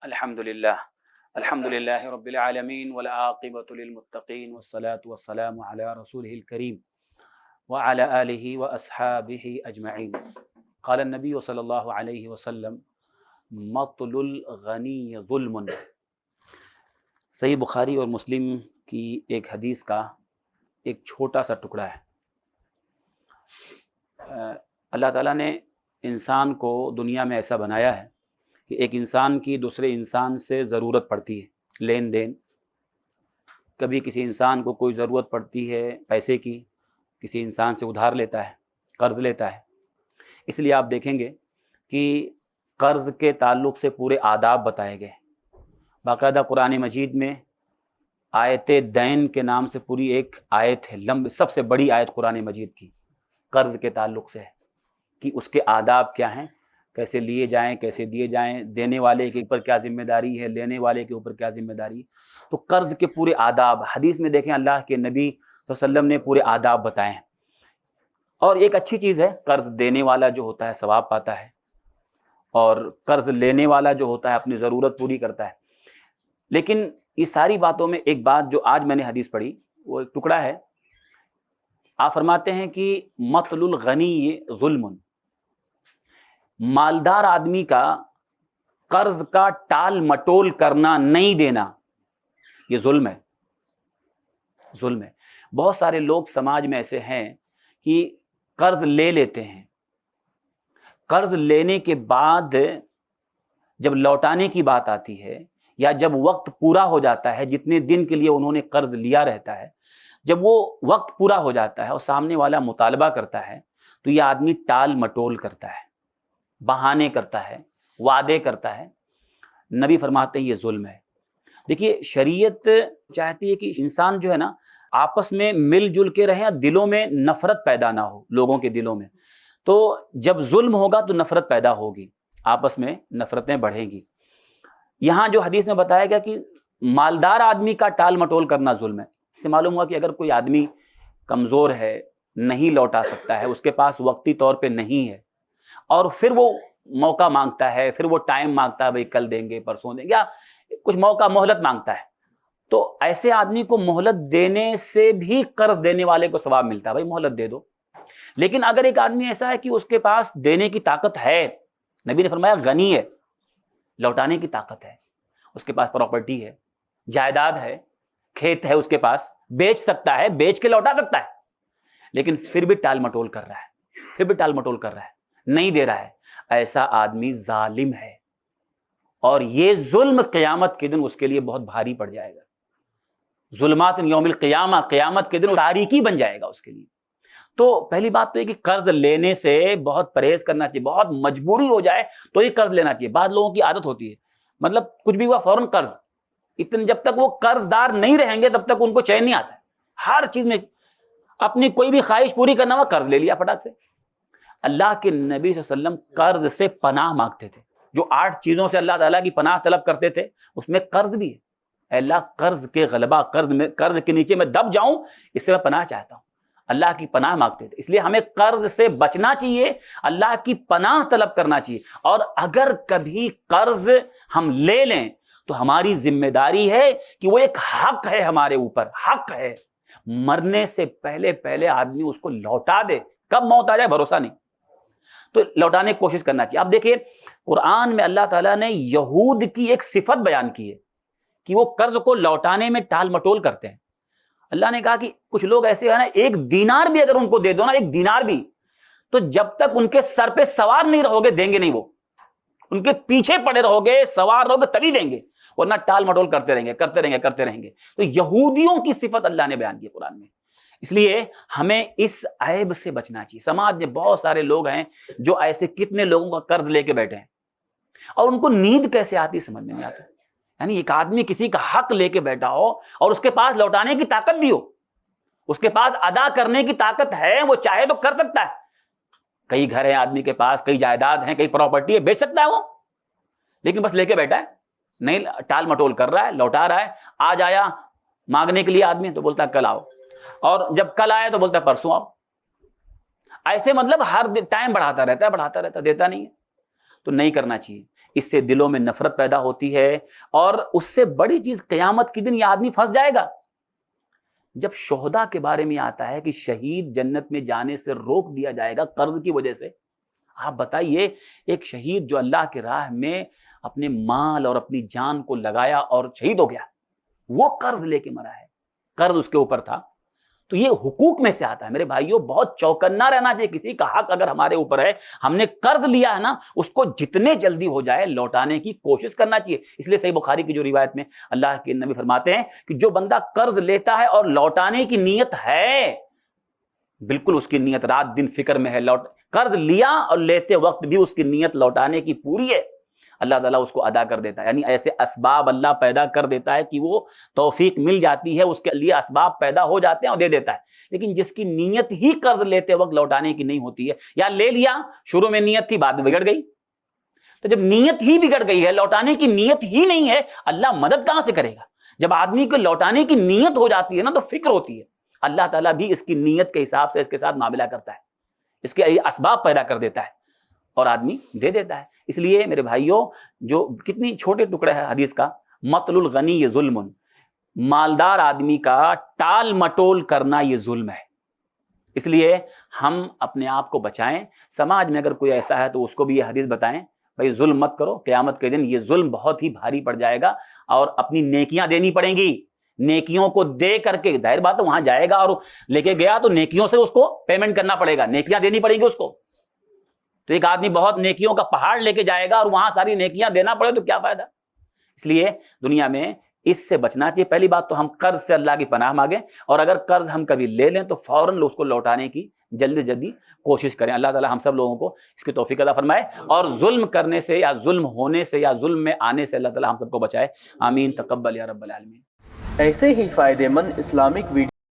الحمدللہ الحمدللہ رب العالمین والعاقبۃ للمتقین والصلاة والسلام علی رسولہ الکریم وعلی آلہ واصحابہ اجمعین۔ قال النبی صلی اللہ علیہ وسلم مطل الغنی ظلم۔ صحیح بخاری اور مسلم کی ایک حدیث کا ایک چھوٹا سا ٹکڑا ہے۔ اللہ تعالیٰ نے انسان کو دنیا میں ایسا بنایا ہے کہ ایک انسان کی دوسرے انسان سے ضرورت پڑتی ہے، لین دین۔ کبھی کسی انسان کو کوئی ضرورت پڑتی ہے پیسے کی، کسی انسان سے ادھار لیتا ہے، قرض لیتا ہے۔ اس لیے آپ دیکھیں گے کہ قرض کے تعلق سے پورے آداب بتائے گئے۔ باقاعدہ قرآن مجید میں آیت دین کے نام سے پوری ایک آیت ہے، لمبی، سب سے بڑی آیت قرآن مجید کی قرض کے تعلق سے ہے کہ اس کے آداب کیا ہیں، کیسے لیے جائیں، کیسے دیے جائیں، دینے والے کے اوپر کیا ذمہ داری ہے، لینے والے کے اوپر کیا ذمہ داری ہے۔ تو قرض کے پورے آداب حدیث میں دیکھیں، اللہ کے نبی صلی اللہ علیہ وسلم نے پورے آداب بتائے ہیں۔ اور ایک اچھی چیز ہے، قرض دینے والا جو ہوتا ہے ثواب پاتا ہے، اور قرض لینے والا جو ہوتا ہے اپنی ضرورت پوری کرتا ہے۔ لیکن یہ ساری باتوں میں ایک بات جو آج میں نے حدیث پڑھی، وہ ایک ٹکڑا ہے۔ آپ فرماتے ہیں کہ مطل الغنی ظلم، مالدار آدمی کا قرض کا ٹال مٹول کرنا، نہیں دینا، یہ ظلم ہے، ظلم ہے۔ بہت سارے لوگ سماج میں ایسے ہیں کہ قرض لے لیتے ہیں، قرض لینے کے بعد جب لوٹانے کی بات آتی ہے یا جب وقت پورا ہو جاتا ہے، جتنے دن کے لیے انہوں نے قرض لیا رہتا ہے، جب وہ وقت پورا ہو جاتا ہے اور سامنے والا مطالبہ کرتا ہے تو یہ آدمی ٹال مٹول کرتا ہے، بہانے کرتا ہے، وعدے کرتا ہے۔ نبی فرماتے ہیں یہ ظلم ہے۔ دیکھیے، شریعت چاہتی ہے کہ انسان جو ہے نا آپس میں مل جل کے رہیں، دلوں میں نفرت پیدا نہ ہو لوگوں کے دلوں میں۔ تو جب ظلم ہوگا تو نفرت پیدا ہوگی، آپس میں نفرتیں بڑھیں گی۔ یہاں جو حدیث میں بتایا گیا کہ مالدار آدمی کا ٹال مٹول کرنا ظلم ہے، اس سے معلوم ہوا کہ اگر کوئی آدمی کمزور ہے، نہیں لوٹا سکتا ہے، اس کے پاس وقتی طور پہ نہیں ہے، اور پھر وہ موقع مانگتا ہے، پھر وہ ٹائم مانگتا ہے، بھائی کل دیں گے، پرسوں دیں گے، یا کچھ موقع مہلت مانگتا ہے، تو ایسے آدمی کو مہلت دینے سے بھی قرض دینے والے کو ثواب ملتا ہے، بھائی مہلت دے دو۔ لیکن اگر ایک آدمی ایسا ہے کہ اس کے پاس دینے کی طاقت ہے، نبی نے فرمایا غنی ہے، لوٹانے کی طاقت ہے، اس کے پاس پراپرٹی ہے، جائیداد ہے، کھیت ہے، اس کے پاس بیچ سکتا ہے، بیچ کے لوٹا سکتا ہے، لیکن پھر بھی ٹال مٹول کر رہا ہے، پھر بھی ٹال مٹول کر رہا ہے، نہیں دے رہا ہے، ایسا آدمی ظالم ہے، اور یہ ظلم قیامت کے دن اس کے لیے بہت بھاری پڑ جائے گا۔ ظلمات یوم القیامہ، قیامت کے دن تاریکی بن جائے گا اس کے لیے۔ تو پہلی بات تو یہ کہ قرض لینے سے بہت پرہیز کرنا چاہیے، بہت مجبوری ہو جائے تو یہ قرض لینا چاہیے۔ بعض لوگوں کی عادت ہوتی ہے، مطلب کچھ بھی ہوا فوراً قرض، جب تک وہ قرض دار نہیں رہیں گے تب تک ان کو چین نہیں آتا ہے، ہر چیز میں اپنی کوئی بھی خواہش پوری کرنا ہوا قرض لے لیا فٹاک سے۔ اللہ کے نبی صلی اللہ علیہ وسلم قرض سے پناہ مانگتے تھے، جو 8 چیزوں سے اللہ تعالیٰ کی پناہ طلب کرتے تھے اس میں قرض بھی ہے۔ اے اللہ، قرض کے غلبہ، قرض کے نیچے میں دب جاؤں، اس سے میں پناہ چاہتا ہوں۔ اللہ کی پناہ مانگتے تھے، اس لیے ہمیں قرض سے بچنا چاہیے، اللہ کی پناہ طلب کرنا چاہیے۔ اور اگر کبھی قرض ہم لے لیں تو ہماری ذمہ داری ہے کہ وہ ایک حق ہے، ہمارے اوپر حق ہے، مرنے سے پہلے پہلے آدمی اس کو لوٹا دے، کب موت آ جائے بھروسہ نہیں، تو لوٹانے کی کوشش کرنا چاہیے۔ اب دیکھیے، قرآن میں اللہ تعالیٰ نے یہود کی ایک صفت بیان کی ہے کہ وہ قرض کو لوٹانے میں ٹال مٹول کرتے ہیں۔ اللہ نے کہا کہ کچھ لوگ ایسے ہیں نا، 1 دینار بھی اگر ان کو دے دو نا، 1 دینار بھی، تو جب تک ان کے سر پہ سوار نہیں رہو گے دیں گے نہیں، وہ ان کے پیچھے پڑے رہو گے، سوار رہو گے تبھی دیں گے، ورنہ ٹال مٹول کرتے رہیں گے، کرتے رہیں گے۔ تو یہودیوں کی صفت اللہ نے بیان کی قرآن میں، اس لیے ہمیں اس عیب سے بچنا چاہیے۔ سماج میں بہت سارے لوگ ہیں جو ایسے کتنے لوگوں کا قرض لے کے بیٹھے ہیں، اور ان کو نیند کیسے آتی سمجھ میں نہیں آتا۔ یعنی ایک آدمی کسی کا حق لے کے بیٹھا ہو اور اس کے پاس لوٹانے کی طاقت بھی ہو، اس کے پاس ادا کرنے کی طاقت ہے، وہ چاہے تو کر سکتا ہے۔ کئی گھر ہیں آدمی کے پاس، کئی جائیداد ہیں، کئی پراپرٹی ہے، بیچ سکتا ہے وہ، لیکن بس لے کے بیٹھا ہے، نہیں ٹال مٹول کر رہا ہے، لوٹا رہا ہے۔ آج آیا مانگنے کے لیے آدمی تو بولتا ہے کل آؤ، اور جب کل آئے تو بولتا ہے پرسوں آؤ۔ ایسے مطلب ہر ٹائم بڑھاتا رہتا ہے، دیتا نہیں ہے، تو نہیں کرنا چاہیے۔ اس سے دلوں میں نفرت پیدا ہوتی ہے، اور اس سے بڑی چیز قیامت کے دن یہ آدمی پھنس جائے گا۔ جب شہداء کے بارے میں آتا ہے کہ شہید جنت میں جانے سے روک دیا جائے گا قرض کی وجہ سے، آپ بتائیے ایک شہید جو اللہ کی راہ میں اپنے مال اور اپنی جان کو لگایا اور شہید ہو گیا، وہ قرض لے کے مرا ہے، قرض اس کے اوپر تھا، تو یہ حقوق میں سے آتا ہے۔ میرے بھائیوں بہت چوکنا رہنا چاہیے، کسی کا حق اگر ہمارے اوپر ہے، ہم نے قرض لیا ہے نا، اس کو جتنے جلدی ہو جائے لوٹانے کی کوشش کرنا چاہیے۔ اس لیے صحیح بخاری کی جو روایت میں اللہ کے نبی فرماتے ہیں کہ جو بندہ قرض لیتا ہے اور لوٹانے کی نیت ہے، بالکل اس کی نیت رات دن فکر میں ہے، قرض لیا اور لیتے وقت بھی اس کی نیت لوٹانے کی پوری ہے، اللہ تعالیٰ اس کو ادا کر دیتا ہے۔ یعنی ایسے اسباب اللہ پیدا کر دیتا ہے کہ وہ توفیق مل جاتی ہے، اس کے لیے اسباب پیدا ہو جاتے ہیں اور دے دیتا ہے۔ لیکن جس کی نیت ہی قرض لیتے وقت لوٹانے کی نہیں ہوتی ہے، یا لے لیا شروع میں نیت تھی بعد میں بگڑ گئی، تو جب نیت ہی بگڑ گئی ہے، لوٹانے کی نیت ہی نہیں ہے، اللہ مدد کہاں سے کرے گا؟ جب آدمی کو لوٹانے کی نیت ہو جاتی ہے نا تو فکر ہوتی ہے، اللہ تعالیٰ بھی اس کی نیت کے حساب سے اس کے ساتھ معاملہ کرتا ہے، اس کے اسباب پیدا کر دیتا ہے اور آدمی دے دیتا ہے۔ اس لیے میرے بھائیوں جو کتنی چھوٹے ٹکڑے ہے حدیث کا، مطل الغنی یہ ظلم، مالدار آدمی کا ٹال مٹول کرنا یہ ظلم ہے۔ اس لیے ہم اپنے آپ کو بچائیں، سماج میں اگر کوئی ایسا ہے تو اس کو بھی یہ حدیث بتائیں، بھائی ظلم مت کرو، قیامت کے دن یہ ظلم بہت ہی بھاری پڑ جائے گا اور اپنی نیکیاں دینی پڑیں گی، نیکیوں کو دے کر کے، ظاہر بات ہے وہاں جائے گا اور لے کے گیا تو نیکیوں سے اس کو پیمنٹ کرنا پڑے گا، نیکیاں دینی پڑیں گی اس کو۔ تو ایک آدمی بہت نیکیوں کا پہاڑ لے کے جائے گا اور وہاں ساری نیکیاں دینا پڑے تو کیا فائدہ؟ اس لیے دنیا میں اس سے بچنا چاہیے۔ پہلی بات تو ہم قرض سے اللہ کی پناہ مانگیں، اور اگر قرض ہم کبھی لے لیں تو فوراً اس کو لوٹانے کی جلدی جلدی کوشش کریں۔ اللہ تعالی ہم سب لوگوں کو اس کی توفیق عطا فرمائے، اور ظلم کرنے سے یا ظلم ہونے سے یا ظلم میں آنے سے اللہ تعالی ہم سب کو بچائے، آمین، تقبل یا رب العالمین۔ ایسے ہی فائدے مند اسلامک ویڈیو